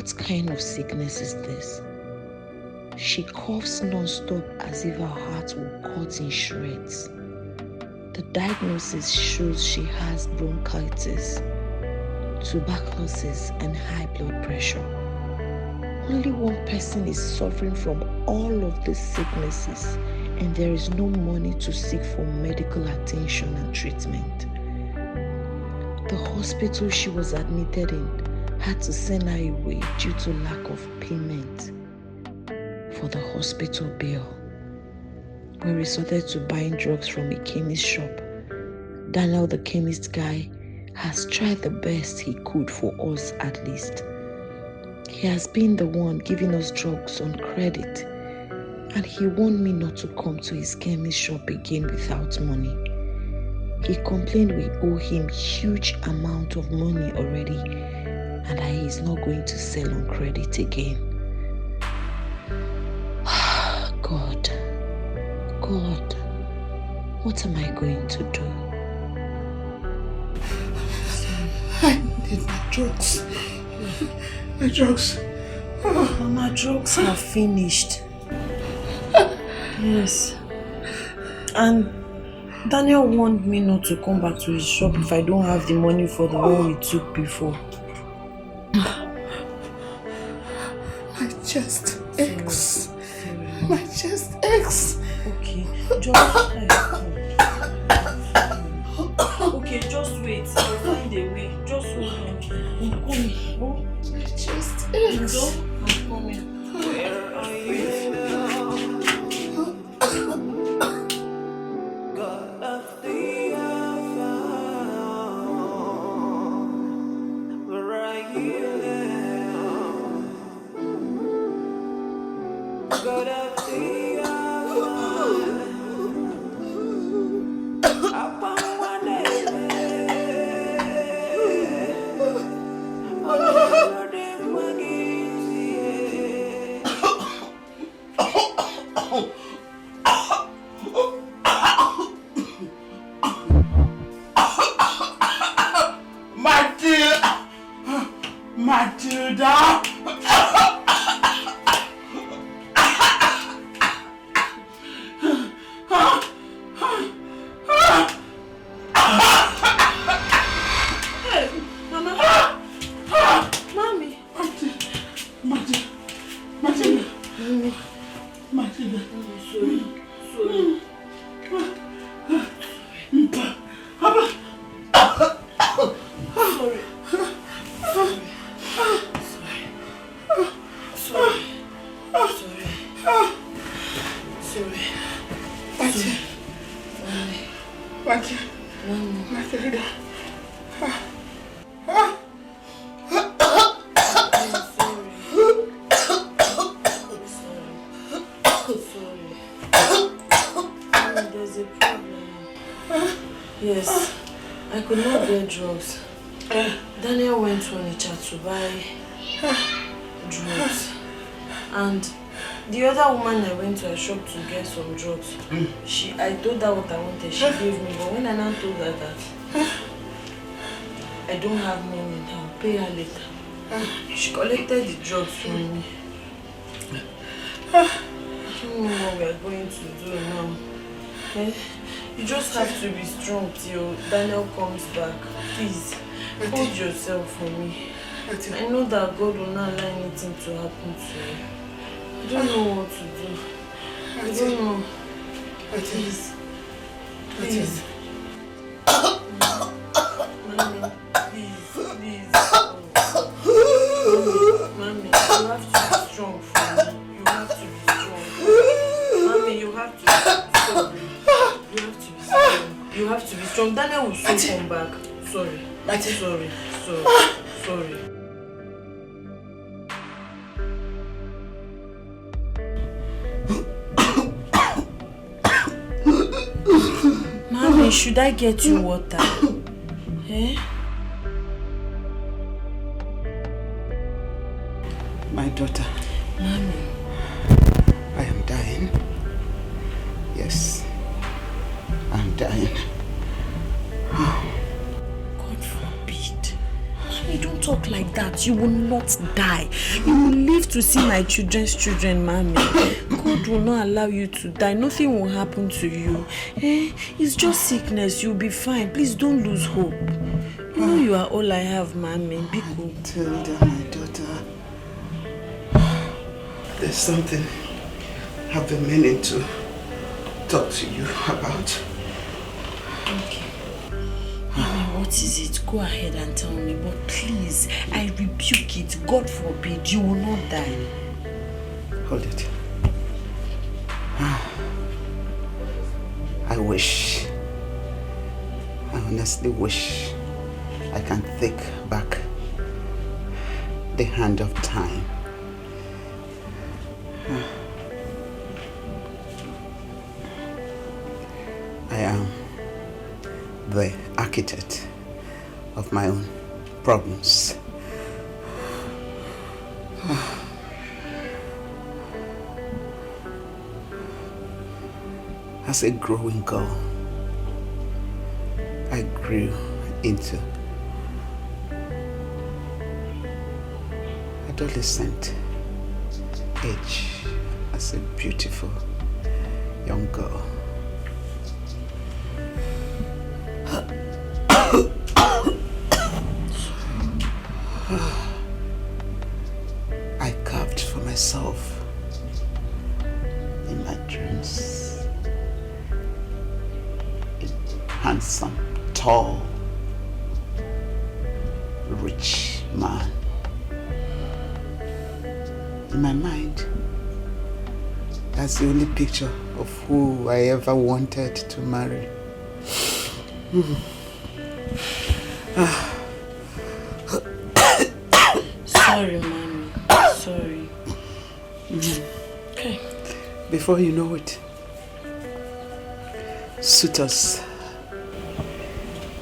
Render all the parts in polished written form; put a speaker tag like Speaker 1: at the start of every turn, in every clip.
Speaker 1: What kind of sickness is this? She coughs non-stop as if her heart will cut in shreds. The diagnosis shows she has bronchitis, tuberculosis, and high blood pressure. Only one person is suffering from all of these sicknesses, and there is no money to seek for medical attention and treatment. The hospital she was admitted in had to send her away due to lack of payment for the hospital bill. We resorted to buying drugs from a chemist shop. Daniel, the chemist guy, has tried the best he could for us at least. He has been the one giving us drugs on credit, and he warned me not to come to his chemist shop again without money. He complained we owe him huge amount of money already and that he is not going to sell on credit again. God, what am I going to do?
Speaker 2: I need my drugs. My drugs.
Speaker 1: My drugs are finished. Yes. And Daniel warned me not to come back to his shop if I don't have the money for the one we took before.
Speaker 2: My chest aches. My chest aches.
Speaker 1: Okay, just wait. I'll find a way. Just hold on. I'm coming. Oh,
Speaker 2: my chest aches.
Speaker 1: I'm coming. Where are you?
Speaker 3: God of the Alpha, where are you now? God of the
Speaker 1: Yes, I could not get drugs. Daniel went to Onitsha to buy drugs. And the other woman I went to her shop to get some drugs, I told her what I wanted, she gave me. But when I now told her that I don't have money, I'll pay her later, she collected the drugs from me. I don't know what we are going to do now. You just have to be strong till Daniel comes back. Please, hold yourself for me. I know that God will not allow anything to happen to you. I don't know what to do. I don't know. Please. Please. Mommy, please. Mommy, you have to be strong for me. You have to be strong. Mommy, you have to be strong. You have to be strong. Daniel will soon come back. Sorry. Sorry. Mommy, should I get you water? Eh?
Speaker 2: My daughter.
Speaker 1: Mommy.
Speaker 2: I am dying. Yes. I'm dying.
Speaker 1: God forbid. Mommy, don't talk like that. promise you will not die. You will live to see my children's children, mommy. God will not allow you to die. Nothing will happen to you. It's just sickness. You'll be fine. Please don't lose hope. You know you are all I have, mommy. Biko.
Speaker 2: Tilda, my daughter. There's something I've been meaning to talk to you about.
Speaker 1: Okay. Mommy, what is it? Go ahead and tell me. But please, I rebuke it. God forbid, you will not die.
Speaker 2: Hold it. I wish, I honestly wish I can take back the hand of time. I am the architect of my own problems. As a growing girl, I grew into adolescent age as a beautiful young girl. I carved for myself in my dreams a handsome, tall, rich man. In my mind, that's the only picture of who I ever wanted to marry.
Speaker 1: Sorry, mommy. Sorry. Okay.
Speaker 2: Before you know it, suitors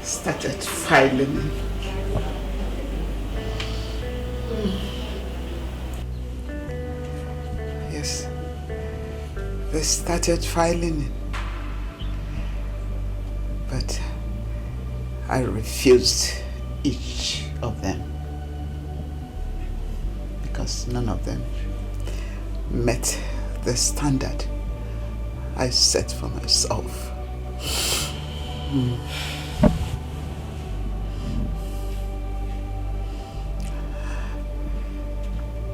Speaker 2: started filing in. Yes, they started filing in. But I refused each of them because none of them met the standard I set for myself.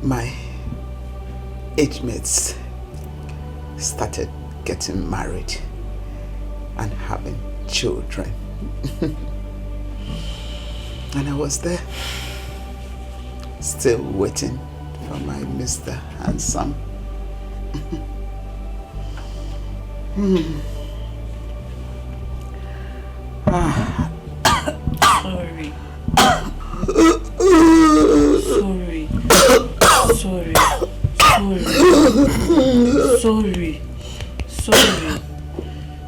Speaker 2: My age mates started getting married and having children. And I was there, still waiting for my Mr. Handsome.
Speaker 1: Sorry. Sorry. Sorry.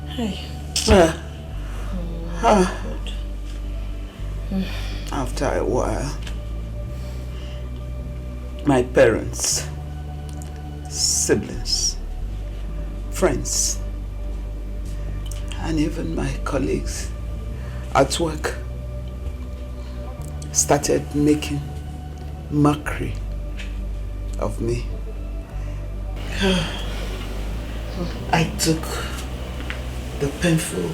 Speaker 1: Hey.
Speaker 2: After a while, my parents, siblings, friends, and even my colleagues at work started making mockery of me. I took the painful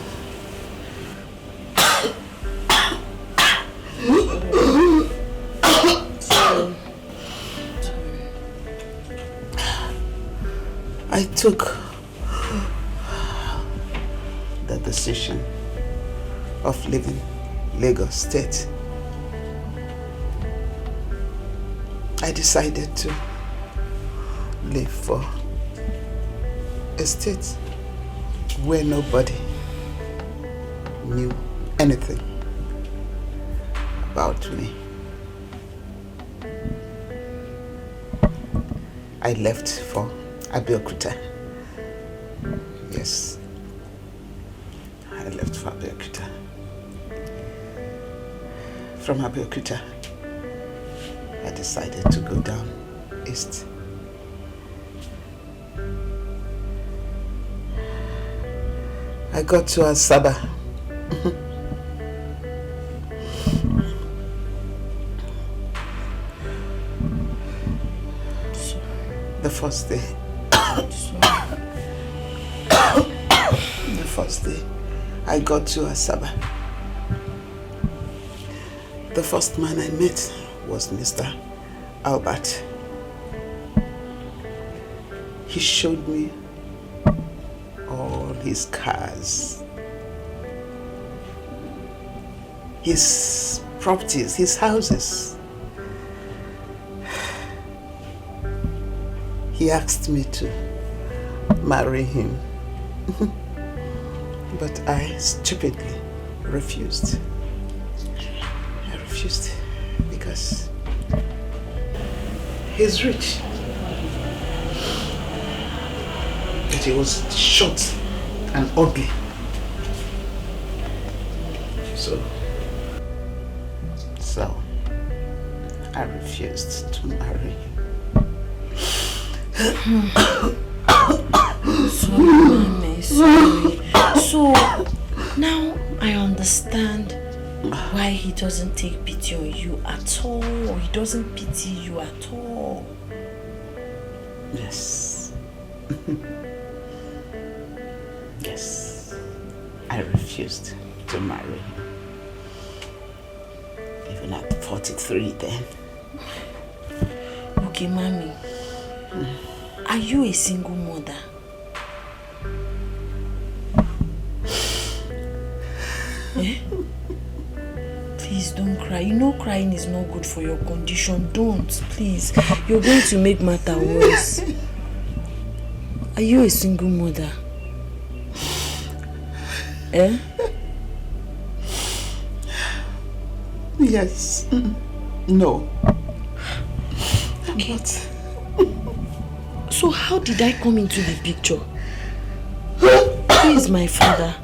Speaker 2: I took the decision of leaving Lagos State. I decided to leave for a state where nobody knew anything about me. I left for Abeokuta. Yes, I left for Abeokuta. From Abeokuta, I decided to go down east. I got to Asaba. first day. The first day I got to Asaba. The first man I met was Mr. Albert. He showed me all his cars, his properties, his houses. He asked me to marry him, but I stupidly refused. I refused because he's rich. But he was short and ugly. So I refused to marry him.
Speaker 1: Sorry, Mommy, sorry. So, now I understand why he doesn't take pity on you at all. He doesn't pity you at all.
Speaker 2: Yes. Yes. I refused to marry him. Even at 43 then.
Speaker 1: Okay, Mommy. Are you a single mother? Eh? Please don't cry. You know crying is not good for your condition. Don't, please. You're going to make matter worse. Are you a single mother? Eh?
Speaker 2: Yes. No.
Speaker 1: Okay. So how did I come into the picture? Who is my father?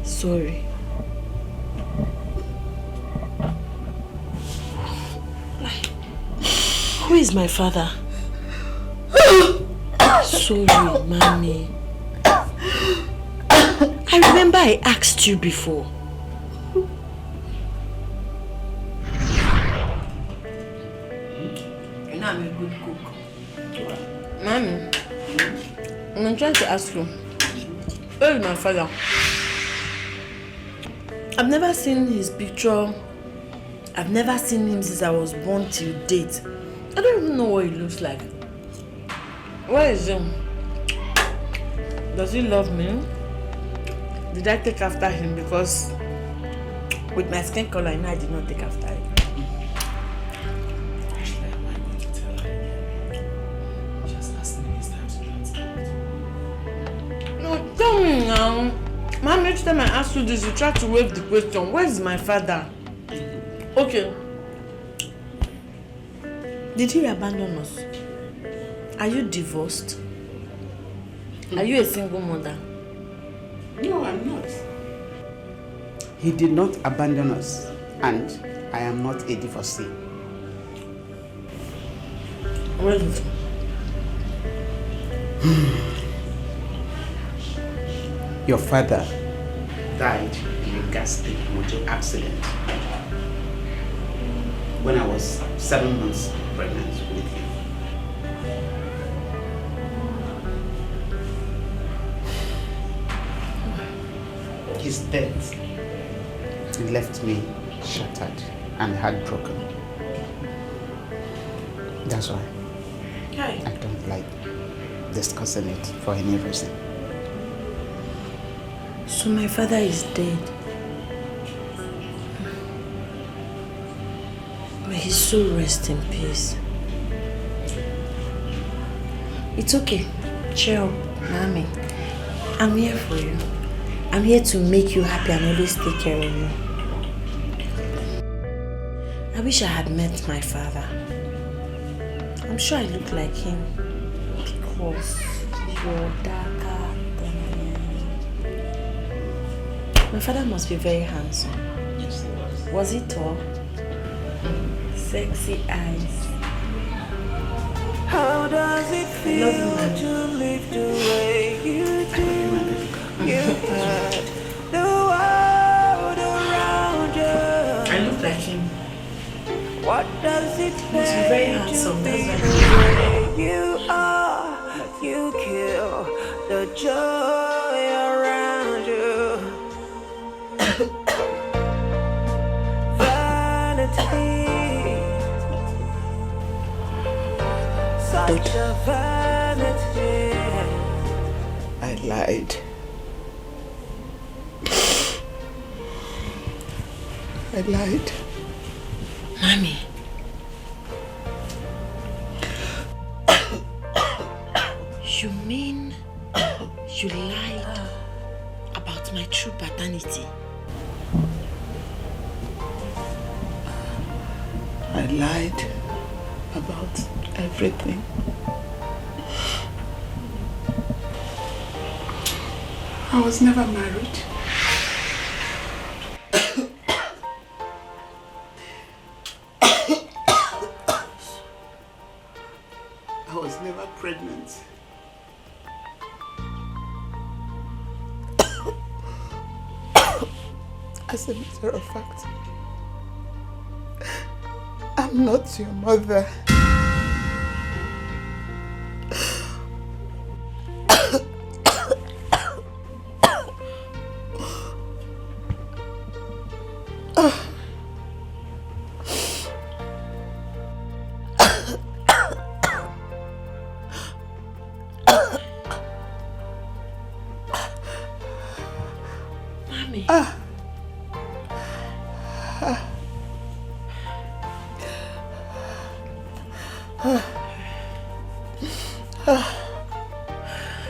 Speaker 1: Sorry. Who is my father? Sorry, Mommy. I remember I asked you before. You know I'm a good cook. Mommy, I'm trying to ask you, where is my father? I've never seen his picture. I've never seen him since I was born till date. I don't even know what he looks like. Where is he? Does he love me? Did I take after him? Because with my skin color, I know I did not take after him.
Speaker 4: Actually, I'm not going to tell her again. Just asking me this time to transport.
Speaker 1: No, tell me now. Mom, each time I ask you this, you try to waive the question. Where is my father? Okay. Did he abandon us? Are you divorced? Are you a single mother?
Speaker 2: No, I'm not. He did not abandon us, and I am not a divorcee.
Speaker 1: Where is he?
Speaker 2: Your father died in a ghastly motor accident when I was 7 months pregnant with him. His death left me shattered and heartbroken. That's why I don't like discussing it for any reason.
Speaker 1: So my father is dead. May his soul rest in peace. It's okay. Cheer up, Mommy. I'm here for you. I'm here to make you happy and always take care of you. I wish I had met my father. I'm sure I look like him because you're darker than I am. My father must be very handsome.
Speaker 4: Yes, it was.
Speaker 1: Was he tall? Sexy eyes.
Speaker 3: How does it feel to live the way you do? You had the world around you.
Speaker 1: I look like him.
Speaker 3: What does it
Speaker 1: He's very
Speaker 3: pay to
Speaker 1: handsome,
Speaker 3: be
Speaker 1: doesn't
Speaker 3: the
Speaker 1: he?
Speaker 3: way You are, you kill the joy around you. Vanity, such a vanity.
Speaker 2: I lied. I lied.
Speaker 1: Mommy. You mean you lied about my true paternity?
Speaker 2: I lied about everything. I was never married. I was never pregnant. As a matter of fact, I'm not your mother.
Speaker 1: Mommy.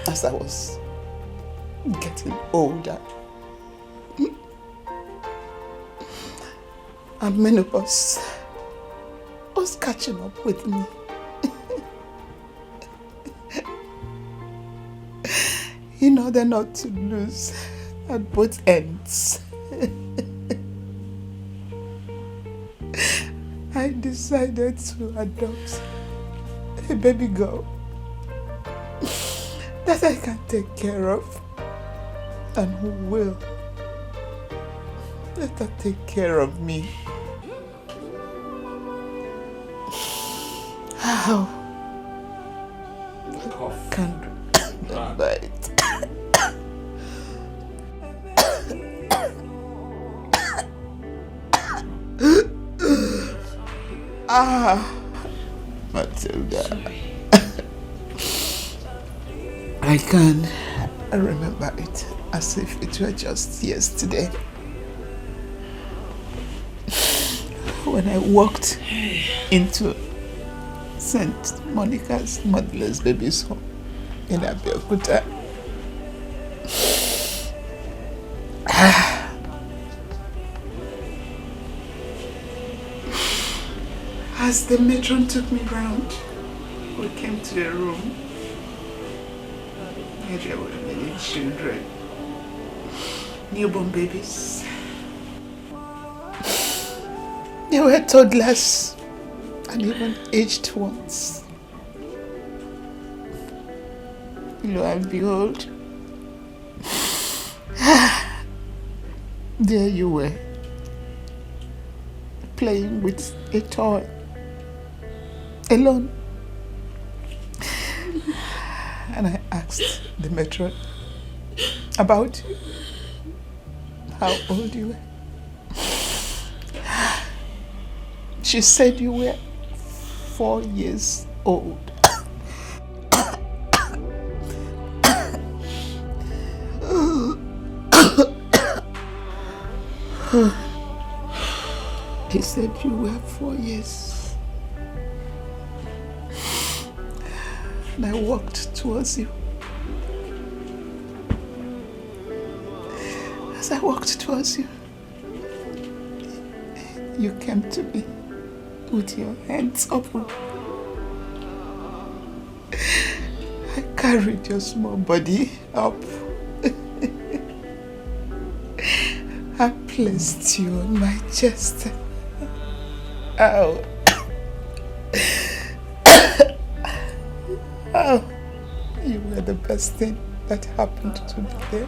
Speaker 2: As I was getting older, and menopause was catching up with me. In order not to lose at both ends, I decided to adopt a baby girl that I can take care of and who will let her take care of me. How?
Speaker 4: Cough.
Speaker 2: Can't remember it. Matilda. I can remember it as if it were just yesterday. When I walked into St. Monica's motherless baby's home in Abeokuta. As the matron took me round, we came to a room where there were many children, newborn babies. There were toddlers and even aged ones. Lo and behold, there you were, playing with a toy, alone. And I asked the matron about you, how old you were. She said you were 4 years old. He said you were 4 years. And I walked towards you. As I walked towards you, you came to me with your hands open. I carried your small body up. I placed you on my chest. Ow. Oh, you were the best thing that happened to me there.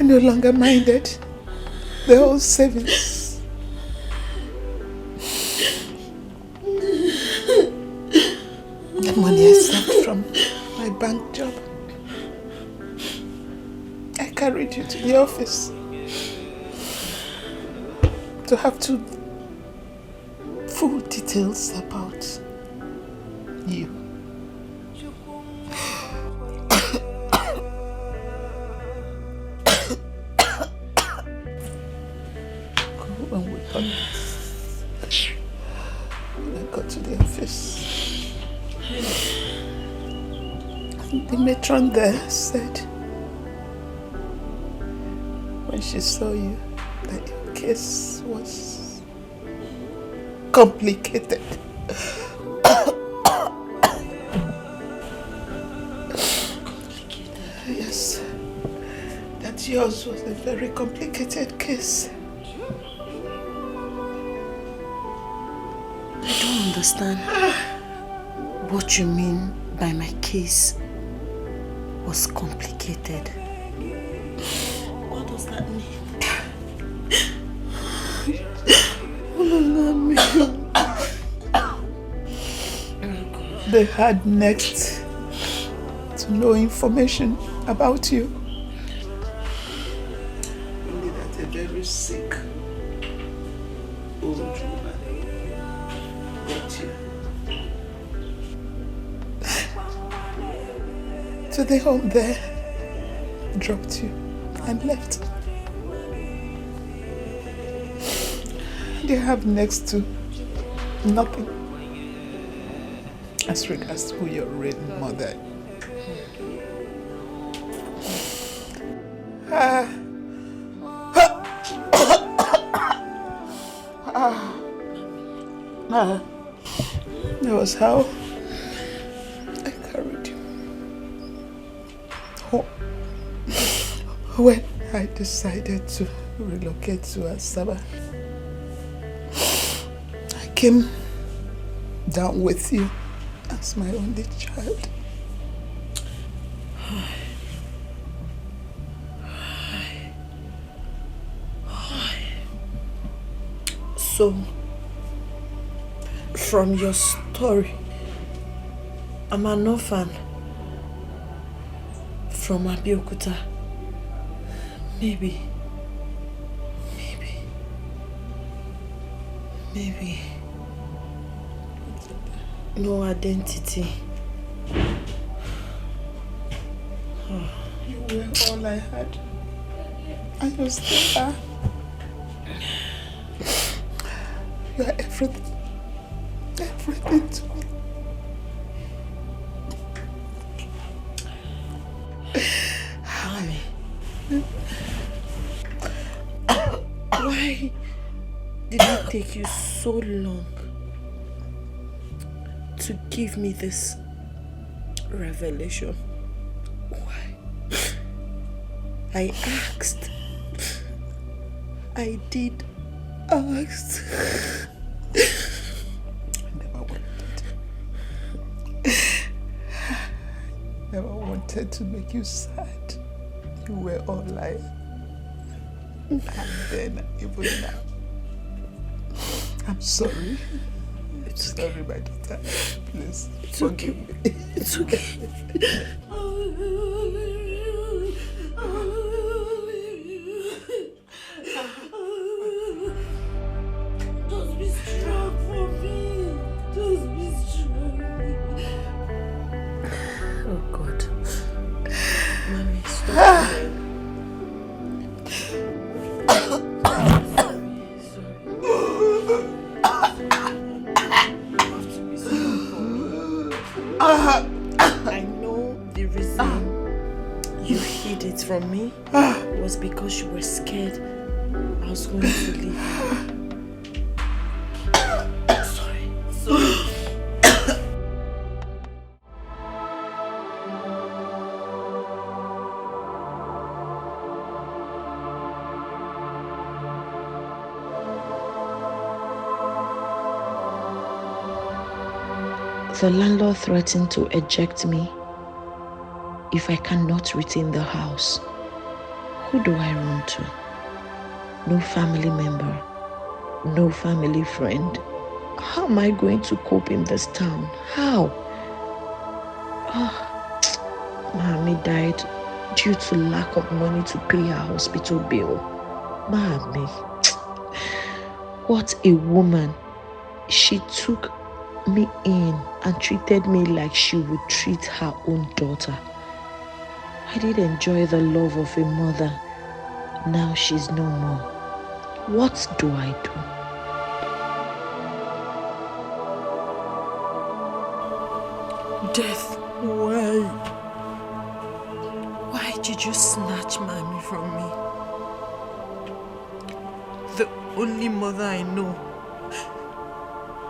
Speaker 2: I no longer minded the whole service money I saved from my bank job. I carried you to the office to have two full details about you. When we got, when I got to the office, the matron there said when she saw you that your case was complicated. Yes, that yours was a very complicated case.
Speaker 1: I don't understand what you mean by my case was complicated. What does that mean? What does that mean?
Speaker 2: They had next to no information about you. Only that a very sick old woman brought you to the home there, dropped you and left. They have next to nothing as regards who your real mother. That was how I carried you home when I decided to relocate to Asaba. I came down with you as my only child.
Speaker 1: So, from your story, I'm an orphan from Abeokuta. Maybe. No identity.
Speaker 2: You were all I had. And you still are. You are everything. Everything to me.
Speaker 1: Mommy. Why did it take you so long to give me this revelation? Why? I asked. I did ask.
Speaker 2: Never wanted to make you sad. You were all life. And then, even now, I'm sorry.
Speaker 1: It's
Speaker 2: sorry,
Speaker 1: okay.
Speaker 2: my daughter. Please,
Speaker 1: It's
Speaker 2: forgive
Speaker 1: okay.
Speaker 2: me.
Speaker 1: It's okay. Just be strong for me. Just be strong. Oh God. Mommy, stop crying. I know the reason you hid it from me was because you were scared I was going to leave. Sorry. The landlord threatened to eject me if I cannot retain the house. Who do I run to? No family member, no family friend. How am I going to cope in this town? How? Mommy died due to lack of money to pay her hospital bill. Mommy, what a woman. She took me in and treated me like she would treat her own daughter. I did enjoy the love of a mother. Now she's no more. What do I do?
Speaker 5: Death, why? Why did you snatch Mommy from me? The only mother I know.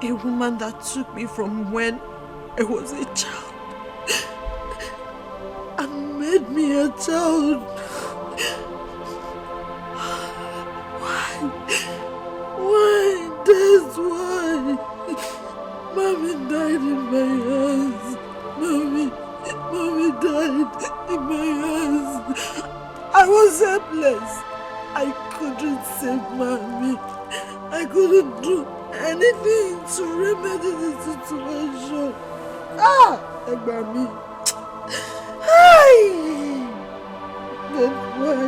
Speaker 5: A woman that took me from when I was a child and made me a child. Why? Death, why? Mommy died in my hands. Mommy died in my hands. I was helpless. I couldn't save Mommy. I couldn't do anything to remedy the situation. Mommy. That's why.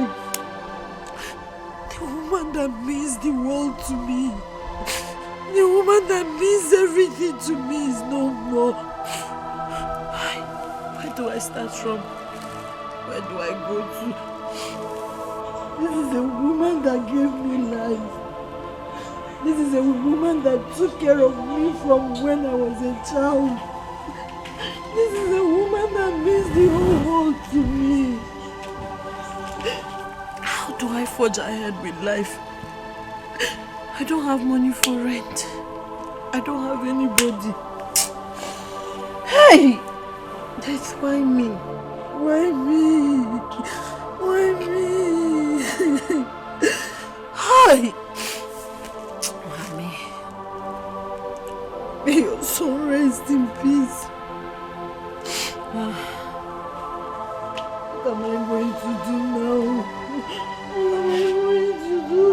Speaker 5: The woman that means the world to me. The woman that means everything to me is no more. Where do I start from? Where do I go to? This is a woman that gave me life. This is a woman that took care of me from when I was a child. This is a woman that means the whole world to me. How do I forge ahead with life? I don't have money for rent. I don't have anybody. Hey! That's why me? Why me? Why me? Hi! Mommy. May your soul rest in peace. What am I going to do now? What am I going to do?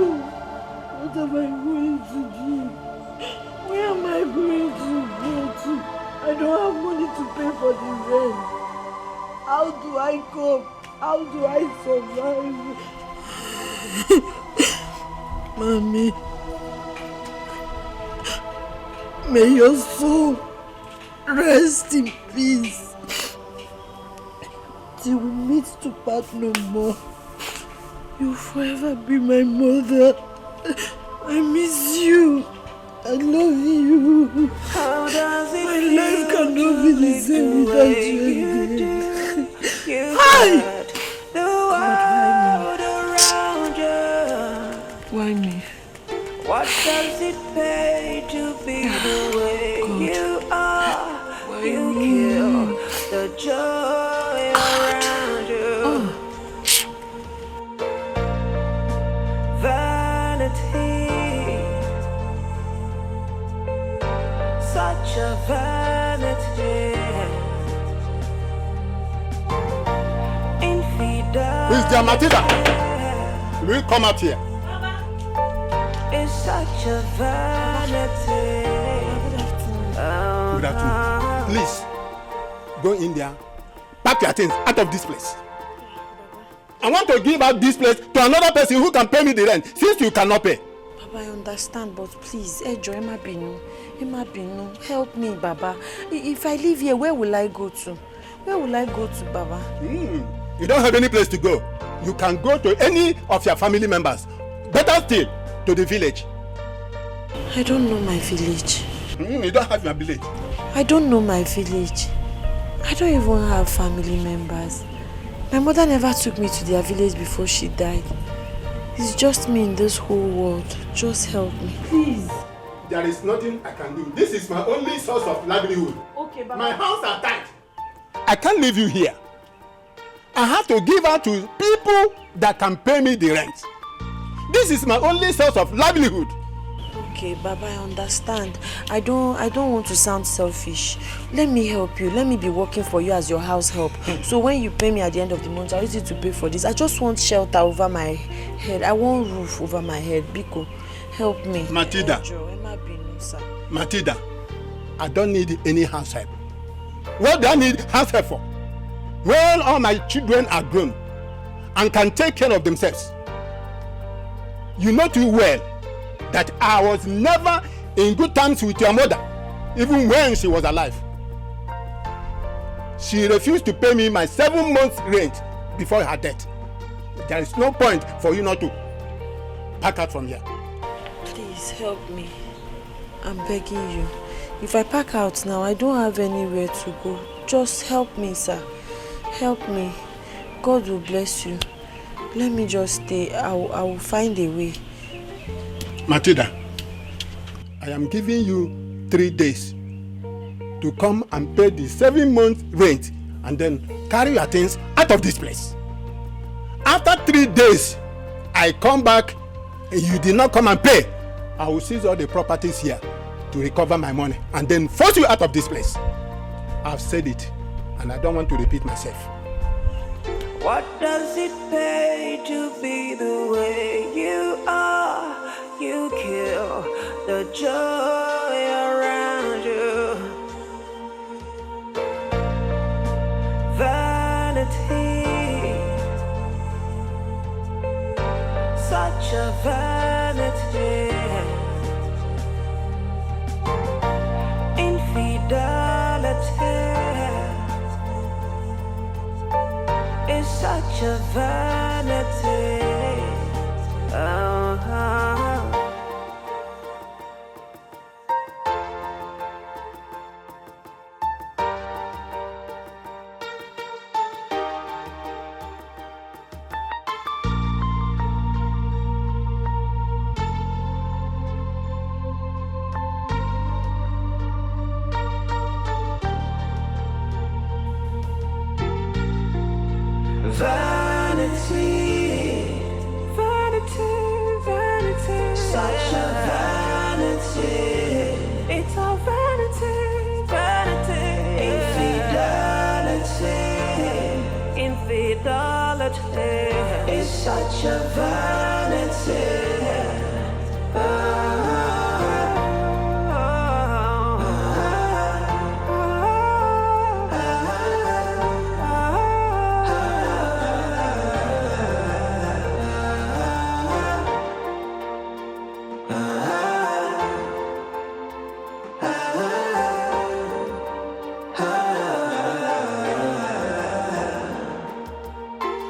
Speaker 5: What am I going to do? Where am I going to go to? I don't have money to pay for the rent. How do I cope? How do I survive? Mommy, may your soul rest in peace. Till we meet to part no more. You'll forever be my mother. I miss you. I love you.
Speaker 3: How does it
Speaker 5: My
Speaker 3: feel
Speaker 5: life cannot be the same without you again.
Speaker 3: Hi! The world around you.
Speaker 5: Why me?
Speaker 3: What does it pay to be the way you are?
Speaker 5: Why
Speaker 3: You
Speaker 5: me?
Speaker 3: kill the joy around you. Vanity, such a vanity. Infidelity.
Speaker 6: Who's there, Matilda? Will you come out here?
Speaker 3: It's such a vanity.
Speaker 6: Good afternoon. Please, go in there. Pack your things out of this place. I want to give out this place to another person who can pay me the rent, since you cannot pay.
Speaker 5: Baba, I understand, but please, Emma Binu, help me, Baba. If I leave here, where will I go to? Where will I go to, Baba?
Speaker 6: You don't have any place to go. You can go to any of your family members. Better still, to the village.
Speaker 5: I don't know my village.
Speaker 6: You don't have your village.
Speaker 5: I don't know my village. I don't even have family members. My mother never took me to their village before she died. It's just me in this whole world. Just help me. Please.
Speaker 6: There is nothing I can do. This is my only source of livelihood.
Speaker 5: Okay, Baba.
Speaker 6: My hands are tied. I can't leave you here. I have to give out to people that can pay me the rent. This is my only source of livelihood.
Speaker 5: Okay, Baba, I understand. I don't want to sound selfish. Let me help you. Let me be working for you as your house help. So when you pay me at the end of the month, I'll use it to pay for this. I just want shelter over my head. I want roof over my head. Biko, help me.
Speaker 6: Matilda. Matilda, I don't need any house help. What do I need house help for? When all my children are grown and can take care of themselves. You know too well that I was never in good terms with your mother, even when she was alive. She refused to pay me my 7 months rent before her death. There is no point for you not to pack out from here.
Speaker 7: Please help me. I'm begging you. If I pack out now, I don't have anywhere to go. Just help me, sir. Help me. God will bless you. Let me just stay. I will find a way.
Speaker 6: Matilda, I am giving you 3 days to come and pay the 7 months rent and then carry your things out of this place. After 3 days, I come back and you did not come and pay. I will seize all the properties here to recover my money and then force you out of this place. I've said it and I don't want to repeat myself.
Speaker 3: What does it pay to be the way you are? You kill the joy around you. Vanity, such a vanity. Infidelity is such a vanity. Vanity, vanity, vanity, such a vanity. It's a vanity, vanity. Infidelity, infidelity is such a vanity.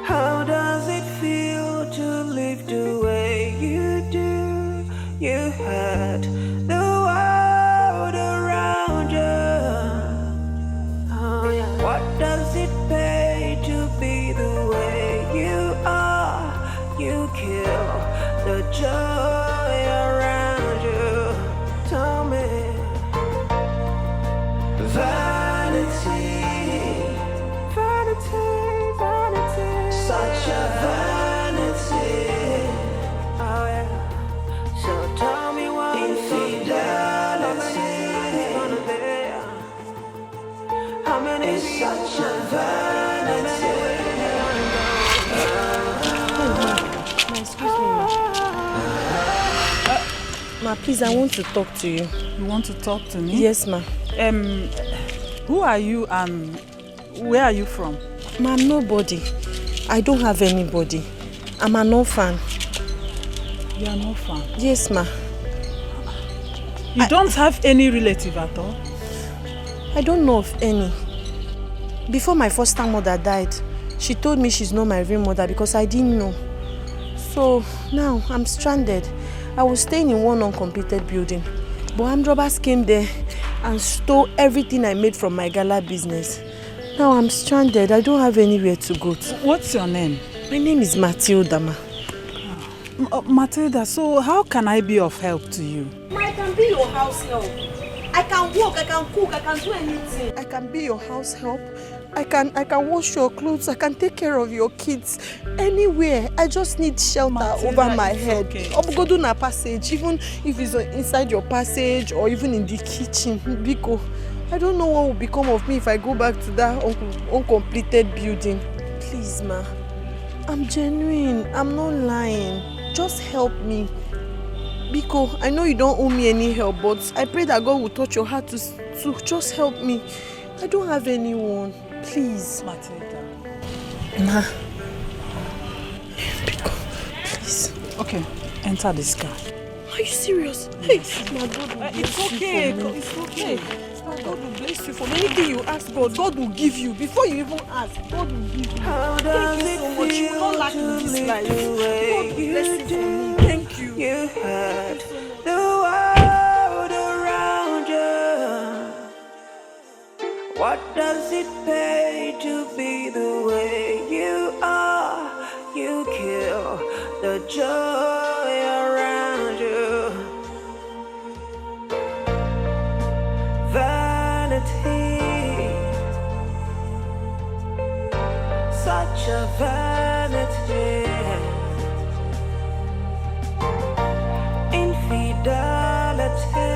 Speaker 3: How does it feel to live the way you do? You had the world around you. Oh, yeah. What does it pay to be the way you are? You kill the joy around you. Tell me. Vanity, vanity, vanity, such a vanity. Oh yeah. So tell me what infidelity is gonna be. How many is such a vanity?
Speaker 7: Excuse me, ma. Ma, please, I want to talk to you.
Speaker 2: You want to talk to me?
Speaker 7: Yes, ma.
Speaker 2: Who are you and where are you from?
Speaker 7: Ma, I'm nobody. I don't have anybody. I'm an orphan.
Speaker 2: You are an orphan.
Speaker 7: Yes, ma.
Speaker 2: You don't have any relative at all?
Speaker 7: I don't know of any. Before my foster mother died, she told me she's not my real mother because I didn't know. So now I'm stranded. I was staying in one uncompleted building, but armed robbers came there and stole everything I made from my gala business. Now I'm stranded. I don't have anywhere to go to.
Speaker 2: What's your name?
Speaker 7: My name is Matilda, ma.
Speaker 2: Matilda, so how can I be of help to you?
Speaker 7: I can be your house help. I can work, I can cook, I can do anything. I can be your house help. I can wash your clothes, I can take care of your kids. Anywhere. I just need shelter
Speaker 2: Matilda,
Speaker 7: over my head.
Speaker 2: Okay.
Speaker 7: Go do na passage, even if it's inside your passage or even in the kitchen. Biko, I don't know what will become of me if I go back to that uncompleted building. Please, ma. I'm genuine. I'm not lying. Just help me. Biko, I know you don't owe me any help, but I pray that God will touch your heart to just help me. I don't have anyone. Please.
Speaker 2: Matilda.
Speaker 7: Ma. Please.
Speaker 2: Okay, enter this car.
Speaker 7: Are you serious? Hey, my God will
Speaker 2: It's
Speaker 7: bless
Speaker 2: okay,
Speaker 7: you for me.
Speaker 2: it's okay.
Speaker 7: My God will bless you for anything you ask God. God will give you. Before you even ask, God will give you.
Speaker 3: How
Speaker 7: Thank
Speaker 3: does
Speaker 7: you
Speaker 3: it
Speaker 7: so much. You will not lack in
Speaker 3: feel
Speaker 7: this
Speaker 3: to
Speaker 7: life.
Speaker 3: live the
Speaker 7: God
Speaker 3: way
Speaker 7: will bless
Speaker 3: you
Speaker 7: you for
Speaker 3: do?
Speaker 7: me. Thank you.
Speaker 3: You had the world around you. What does it pay to be the way you are? You kill the joy around you. Vanity, such a vanity. Infidelity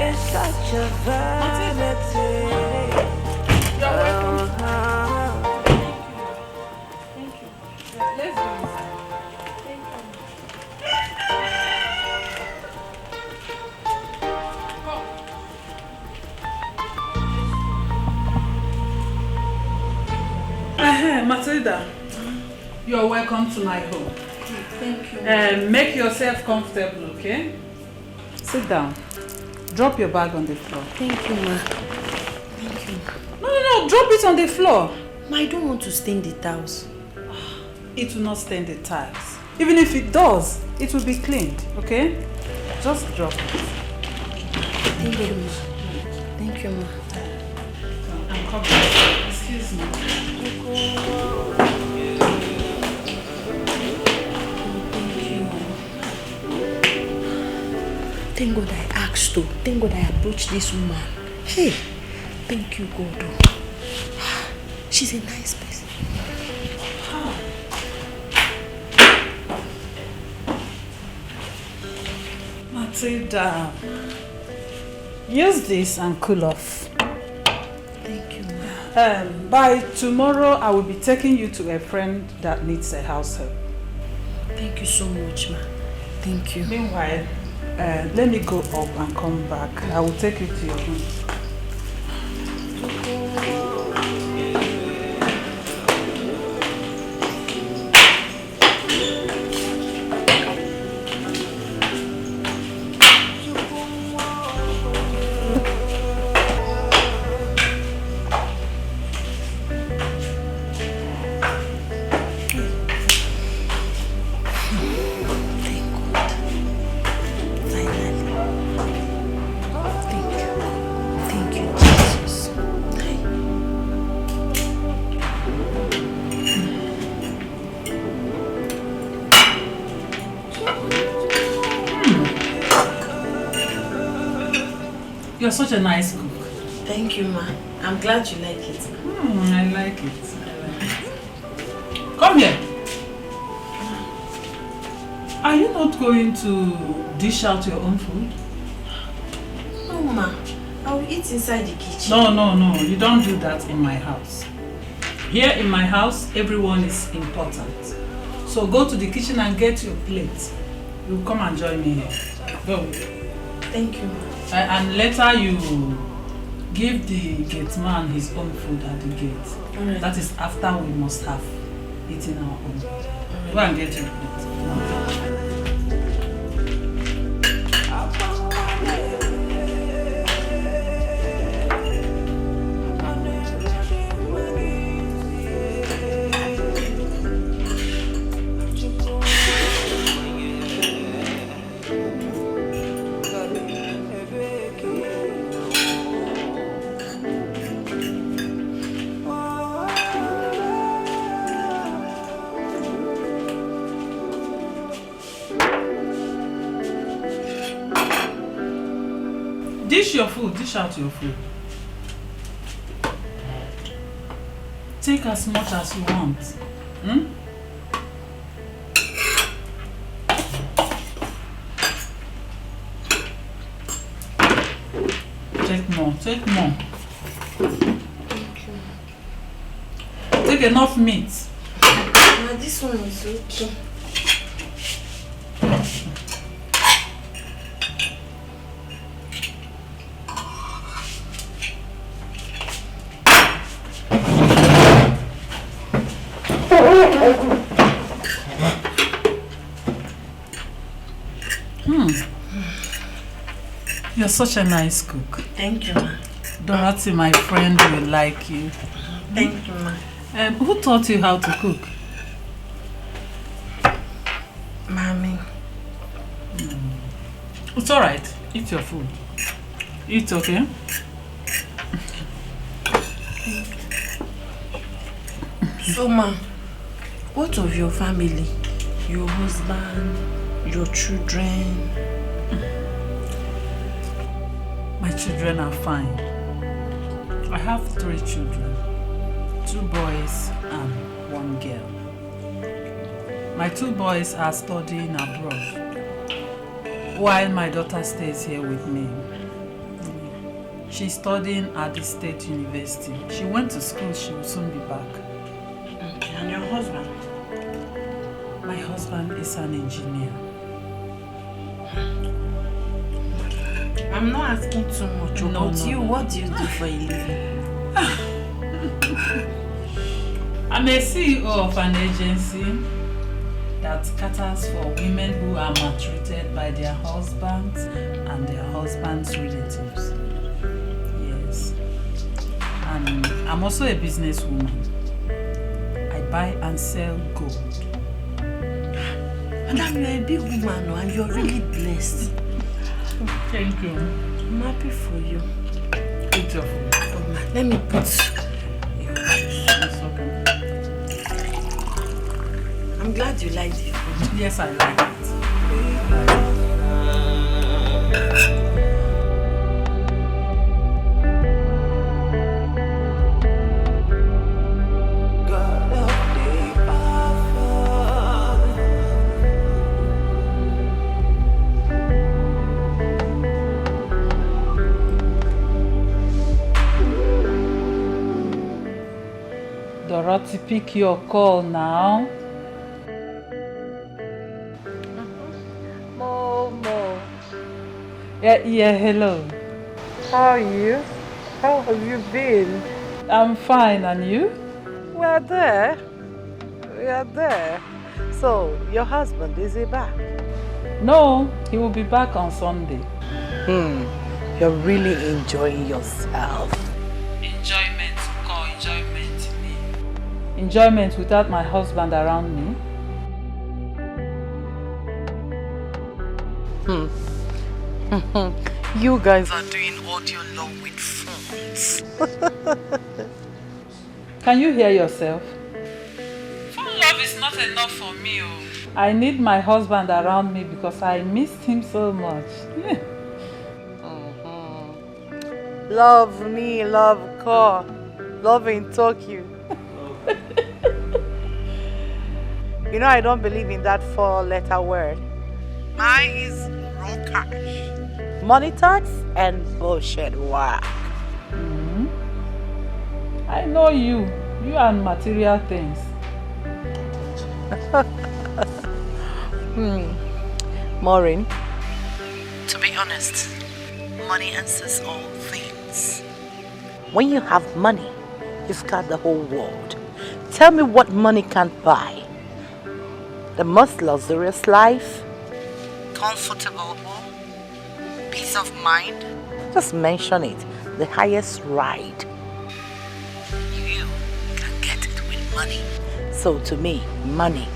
Speaker 3: is such a vanity.
Speaker 2: You're welcome.
Speaker 3: Thank you.
Speaker 2: Let's go inside. Matilda, you're welcome to my home.
Speaker 7: Thank you.
Speaker 2: Make yourself comfortable, okay? Sit down. Drop your bag on the floor.
Speaker 7: Thank you, ma. Thank you.
Speaker 2: No, drop it on the floor.
Speaker 7: Ma, I don't want to stain the towels.
Speaker 2: It will not stain the tiles. Even if it does, it will be cleaned, okay? Just drop it.
Speaker 7: Thank you, ma. Thank you, ma.
Speaker 2: I'm coming. Excuse me.
Speaker 7: Thank God I asked her. Thank God I approached this woman. Hey, thank you, God. She's a nice person.
Speaker 2: Matilda, use this and cool off.
Speaker 7: Thank you, ma.
Speaker 2: By tomorrow, I will be taking you to a friend that needs a house help.
Speaker 7: Thank you so much, ma. Thank you.
Speaker 2: Meanwhile, let me go up and come back. I will take you to your room. You're such a nice cook.
Speaker 7: Thank you, ma. I'm glad you like it.
Speaker 2: I like it. Come here. Are you not going to dish out your own food?
Speaker 7: No, ma. I will eat inside the kitchen.
Speaker 2: No. You don't do that in my house. Here in my house, everyone is important. So go to the kitchen and get your plate. You come and join me here. Go.
Speaker 7: Thank you, ma.
Speaker 2: And later you give the gate man his own food at the gate.
Speaker 7: Alright.
Speaker 2: That is after we must have eaten our own.
Speaker 7: Alright.
Speaker 2: Go and get your plate. Dish your food, dish out your food. Take as much as you want. Take more, take more.
Speaker 7: Thank you.
Speaker 2: Take enough meat.
Speaker 7: Ma, this one is okay.
Speaker 8: You're such a nice cook.
Speaker 7: Thank you, ma.
Speaker 8: Dorothy, my friend, will like you.
Speaker 7: Thank you, ma.
Speaker 8: Who taught you how to cook?
Speaker 7: Mommy.
Speaker 8: It's alright. Eat your food. Eat, okay?
Speaker 7: So, ma, what of your family? Your husband, your children?
Speaker 8: My children are fine. I have 3 children. 2 boys and 1 girl. My 2 boys are studying abroad, while my daughter stays here with me. She's studying at the state university. She went to school, she will soon be back.
Speaker 7: And your husband?
Speaker 8: My husband is an engineer.
Speaker 7: I'm not asking too much about you. What do you do for a living?
Speaker 8: I'm a CEO of an agency that caters for women who are maltreated by their husbands and their husbands' relatives. Yes. And I'm also a businesswoman. I buy and sell gold.
Speaker 7: Madam, you're a big woman and you're really blessed.
Speaker 8: Thank you.
Speaker 7: I'm happy for you.
Speaker 8: Eat your food.
Speaker 7: Let me put your
Speaker 8: It's okay.
Speaker 7: I'm glad you like the food.
Speaker 8: Yes, I like it. Dorothy, pick your call now.
Speaker 5: Momo,
Speaker 8: Yeah, hello.
Speaker 5: how are you? How have you been?
Speaker 8: I'm fine, and you?
Speaker 5: We're there. We are there. So, your husband, is he back?
Speaker 8: No, he will be back on Sunday.
Speaker 5: You're really enjoying yourself.
Speaker 8: Enjoyment, call enjoyment me. Enjoyment without my husband around me?
Speaker 5: You guys are doing audio love with phones.
Speaker 8: Can you hear yourself? Phone love is not enough for me. I need my husband around me because I missed him so much.
Speaker 5: Love me, love call, love in Tokyo. You know I don't believe in that 4-letter word. Mine is raw cash. Money talks and bullshit work.
Speaker 8: I know you and material things.
Speaker 5: Maureen, to be honest, money answers all things. When you have money, you've got the whole world. Tell me what money can't buy. The most luxurious life, comfortable home, peace of mind. Just mention it, the highest ride. You can get it with money. So to me, money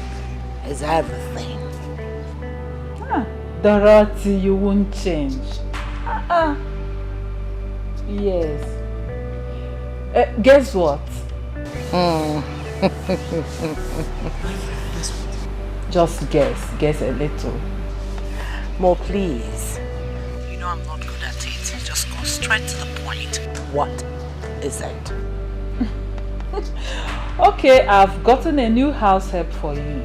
Speaker 5: is everything.
Speaker 8: Dorothy, you won't change. Yes. Guess what? Just guess a little.
Speaker 5: More please. You know I'm not good at it. Just go straight to the point. What is it?
Speaker 8: Okay, I've gotten a new house help for you.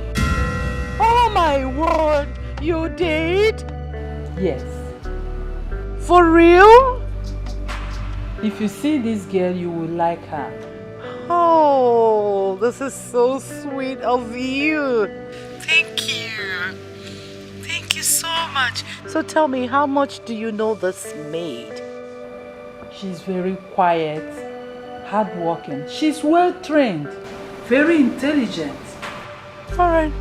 Speaker 5: Oh my word! You did?
Speaker 8: Yes.
Speaker 5: For real?
Speaker 8: If you see this girl, you will like her.
Speaker 5: Oh, this is so sweet of you. Thank you. Thank you so much. So tell me, how much do you know this maid?
Speaker 8: She's very quiet, hardworking. She's well trained, very intelligent.
Speaker 7: Alright.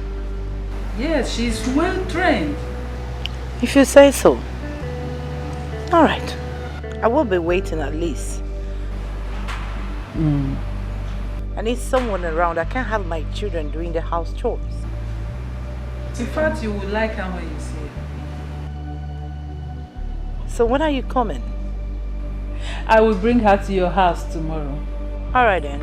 Speaker 8: Yes, she's well trained.
Speaker 7: If you say so. Alright. I will be waiting at least. I need someone around. I can't have my children doing the house chores.
Speaker 8: In fact, you will like her when you see her.
Speaker 7: So when are you coming?
Speaker 8: I will bring her to your house tomorrow.
Speaker 7: Alright then.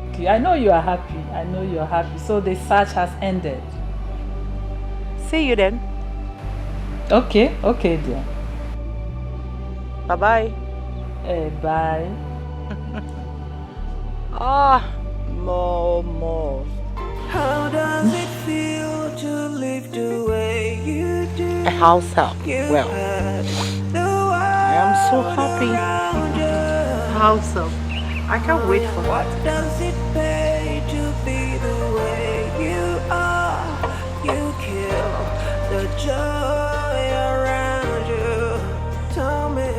Speaker 8: Okay, I know you are happy. I know you are happy. So the search has ended.
Speaker 7: See you then.
Speaker 8: Okay, okay dear.
Speaker 7: Bye-bye.
Speaker 8: Bye.
Speaker 7: More.
Speaker 3: How does it feel to live the way you do?
Speaker 7: A house help.
Speaker 3: You
Speaker 7: Well,
Speaker 3: had the
Speaker 7: I am so
Speaker 3: world
Speaker 7: happy.
Speaker 3: around you.
Speaker 7: House help. I can't wait for
Speaker 3: What
Speaker 7: that.
Speaker 3: does it pay to be the way you are? You kill the joy around you. Tell me,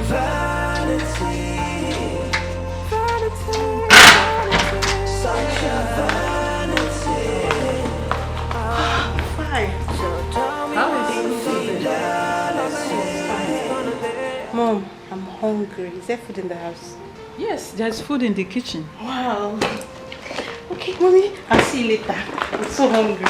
Speaker 3: vanity, such a vanity.
Speaker 7: Fine.
Speaker 3: So tell me,
Speaker 8: How is
Speaker 7: Mom, I'm hungry. Is there food in the house?
Speaker 8: Yes, there's food in the kitchen.
Speaker 7: Wow. Okay, Mommy. I'll see you later. I'm so hungry.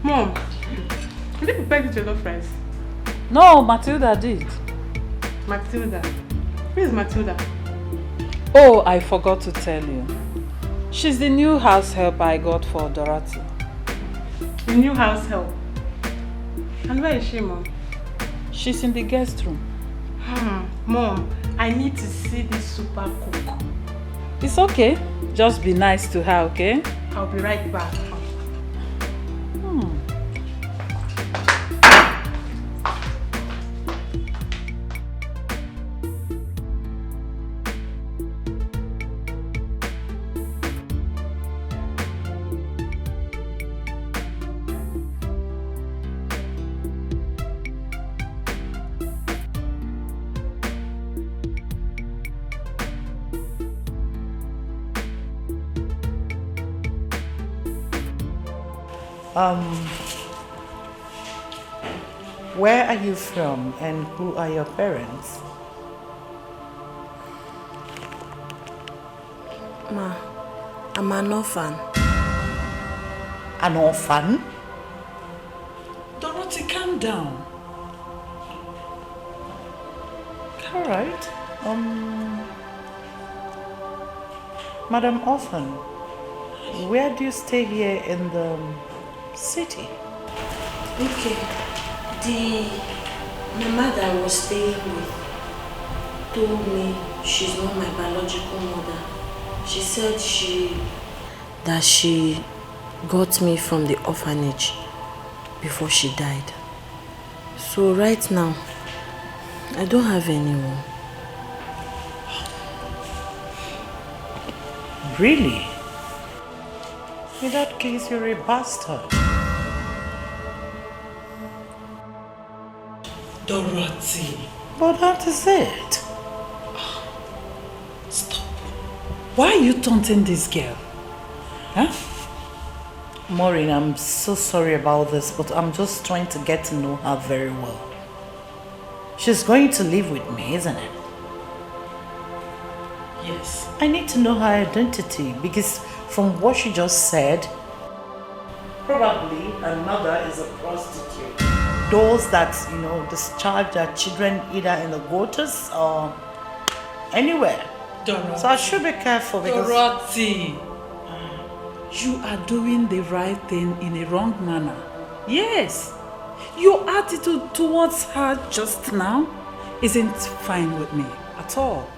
Speaker 7: Mom, did you prepare the jollof rice?
Speaker 8: No, Matilda did.
Speaker 7: Matilda. Who is Matilda?
Speaker 8: Oh, I forgot to tell you. She's the new house help I got for Dorothy.
Speaker 7: The new house help. And where is she, Mom?
Speaker 8: She's in the guest room.
Speaker 7: Mom, I need to see this super cook.
Speaker 8: It's okay. Just be nice to her, okay?
Speaker 7: I'll be right back.
Speaker 2: Where are you from and who are your parents?
Speaker 7: Ma, I'm an orphan.
Speaker 2: An orphan?
Speaker 8: Dorothy, calm down.
Speaker 2: All right. Madam Orphan, where do you stay here in the city?
Speaker 7: Okay. The mama that I was staying with told me she's not my biological mother. She said she got me from the orphanage before she died. So right now, I don't have anyone.
Speaker 2: Really? In that case, you're a bastard.
Speaker 8: Dorothy.
Speaker 2: But that is it.
Speaker 8: Stop. Why are you taunting this girl? Huh?
Speaker 2: Maureen, I'm so sorry about this, but I'm just trying to get to know her very well. She's going to live with me, isn't it?
Speaker 8: Yes.
Speaker 2: I need to know her identity because from what she just said, probably her mother is a prostitute. Those that, discharge their children either in the gutters or anywhere.
Speaker 8: Dorothy.
Speaker 2: So I should be careful because...
Speaker 8: Dorothy, you are doing the right thing in a wrong manner. Yes. Your attitude towards her just now isn't fine with me at all.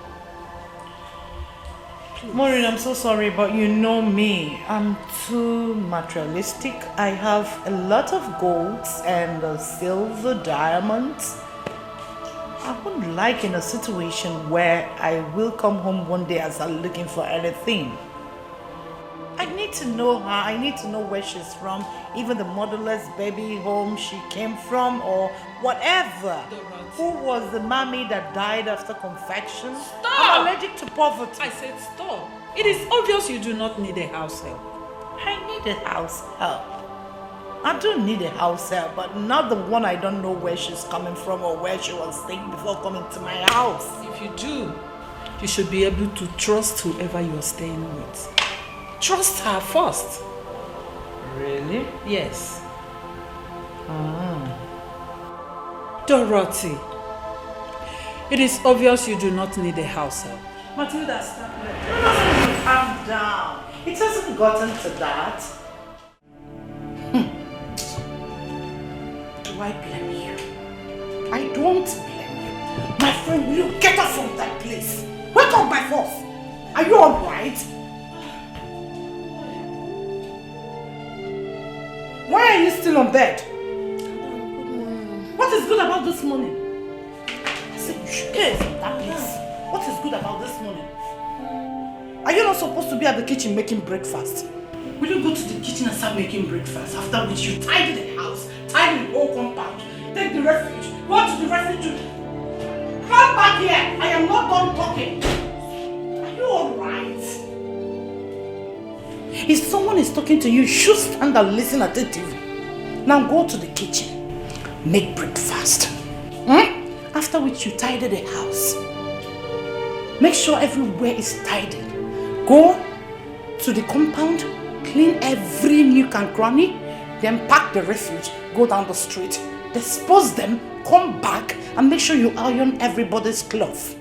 Speaker 2: Maureen, I'm so sorry, but you know me. I'm too materialistic. I have a lot of golds and silver, diamonds. I wouldn't like in a situation where I will come home one day as I'm looking for anything. I need to know her, I need to know where she's from, even the motherless baby home she came from or whatever. Who was the mommy that died after confection?
Speaker 8: Stop!
Speaker 2: I'm allergic to poverty.
Speaker 8: I said stop. It is obvious you do not need a house help.
Speaker 2: I need a house help. I do need a house help, but not the one I don't know where she's coming from or where she was staying before coming to my house.
Speaker 8: If you do, you should be able to trust whoever you are staying with. Trust her first.
Speaker 2: Really?
Speaker 8: Yes. Dorothy, it is obvious you do not need a house help.
Speaker 2: Matilda, stop it. Calm down. It hasn't gotten to that. Do I blame you? I don't blame you. My friend, will you get up from that place? Wake up, my boss. Are you alright? Why are you still on bed? What is good about this morning? I said you should get from that place. What is good about this morning? Are you not supposed to be at the kitchen making breakfast? Will you go to the kitchen and start making breakfast? After which you tidy the house, tidy the whole compound, take the refuge, go to the refuge. Come back here! I am not done talking. Are you alright? If someone is talking to you, you should stand and listen attentively. Now go to the kitchen, make breakfast. After which you tidy the house. Make sure everywhere is tidy. Go to the compound, clean every nook and cranny, then pack the refuge, go down the street, dispose them, come back and make sure you iron everybody's clothes.